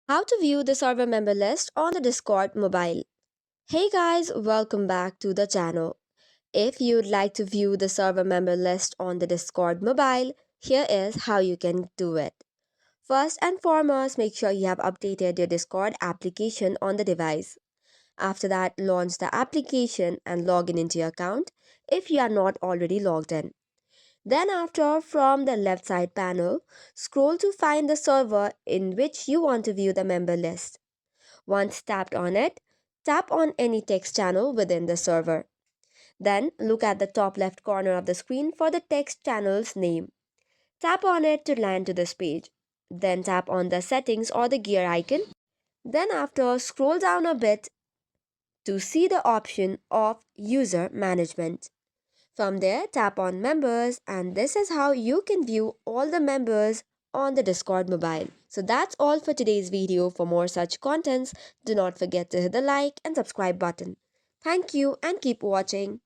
How to view the server member list on the Discord mobile. Hey guys, welcome back to the channel. If you'd like to view the server member list on the Discord mobile, here is how you can do it. First and foremost, make sure you have updated your Discord application on the device. After that, launch the application and log in into your account if you are not already logged in. Then after, from the left side panel, scroll to find the server in which you want to view the member list. Once tapped on it, tap on any text channel within the server. Then look at the top left corner of the screen for the text channel's name. Tap on it to land to this page. Then tap on the settings or the gear icon. Then after, scroll down a bit to see the option of user management. From there, tap on members, and this is how you can view all the members on the Discord mobile. So that's all for today's video. For more such contents, do not forget to hit the like and subscribe button. Thank you and keep watching.